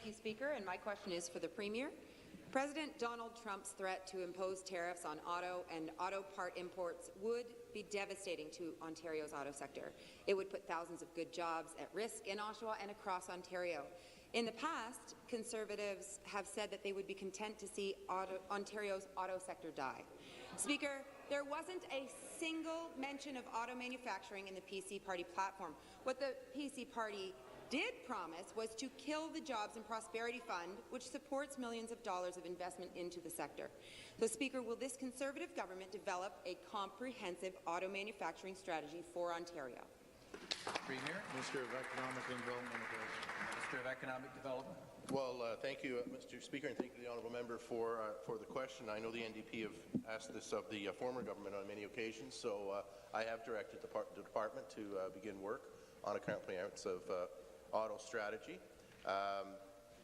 Thank you, Speaker. And my question is for the Premier. President Donald Trump's threat to impose tariffs on auto and auto part imports would be devastating to Ontario's auto sector. It would put thousands of good jobs at risk in Oshawa and across Ontario. In the past, Conservatives have said that they would be content to see Ontario's auto sector die. Speaker, there wasn't a single mention of auto manufacturing in the PC Party platform. What the PC Party did promise was to kill the Jobs and Prosperity Fund, which supports millions of dollars of investment into the sector. So, Speaker, will this Conservative government develop a comprehensive auto manufacturing strategy for Ontario? Premier. Minister of Economic Development. Minister of Economic Development. Well, thank you, Mr. Speaker, and thank you, the honourable member, for the question. I know the NDP have asked this of the former government on many occasions, so I have directed the department to begin work on a comprehensive auto strategy.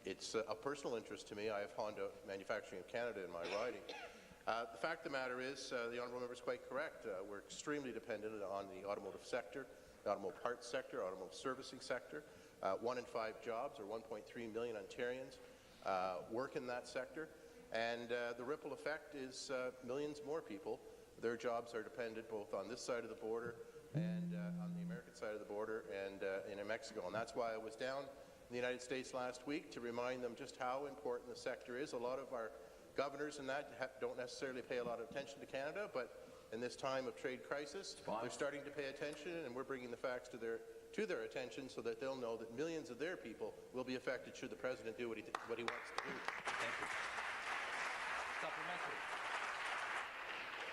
It's a personal interest to me. I have Honda Manufacturing of Canada in my riding. The fact of the matter is, the honourable member is quite correct. We're extremely dependent on the automotive sector, the automotive parts sector, automotive servicing sector. 1 in 5 jobs, or 1.3 million Ontarians, work in that sector, and the ripple effect is millions more people. Their jobs are dependent both on this side of the border and on the American side of the border and in Mexico. And that's why I was down in the United States last week to remind them just how important the sector is. A lot of our governors and that don't necessarily pay a lot of attention to Canada, but in this time of trade crisis, they're starting to pay attention, and we're bringing the facts to their attention so that they'll know that millions of their people will be affected should the President do what he wants to do. Thank you. Supplementary.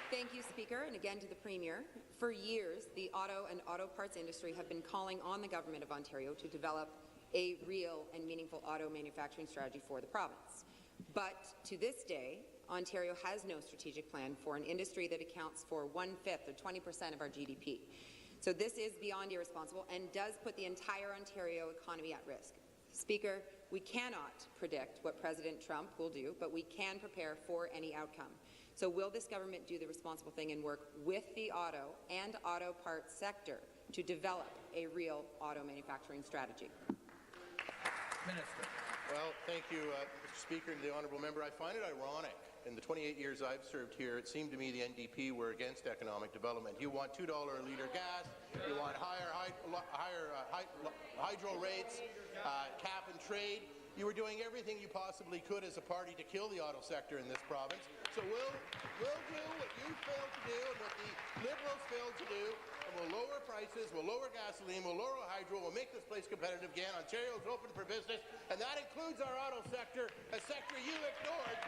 Thank you, Speaker, and again to the Premier. For years, the auto and auto parts industry have been calling on the Government of Ontario to develop a real and meaningful auto manufacturing strategy for the province. But to this day, Ontario has no strategic plan for an industry that accounts for 1/5 or 20% of our GDP. So this is beyond irresponsible and does put the entire Ontario economy at risk. Speaker, we cannot predict what President Trump will do, but we can prepare for any outcome. So will this government do the responsible thing and work with the auto and auto parts sector to develop a real auto manufacturing strategy? Minister. Well, thank you, Mr. Speaker, and the honourable member. I find it ironic. In the 28 years I've served here, it seemed to me the NDP were against economic development. You want $2 a litre gas, you want higher hydro rates, cap and trade. You were doing everything you possibly could as a party to kill the auto sector in this province. So we'll do what you failed to do and what the Liberals failed to do, and we'll lower prices, we'll lower gasoline, we'll lower hydro, we'll make this place competitive again. Ontario's open for business, and that includes our auto sector, a sector you ignored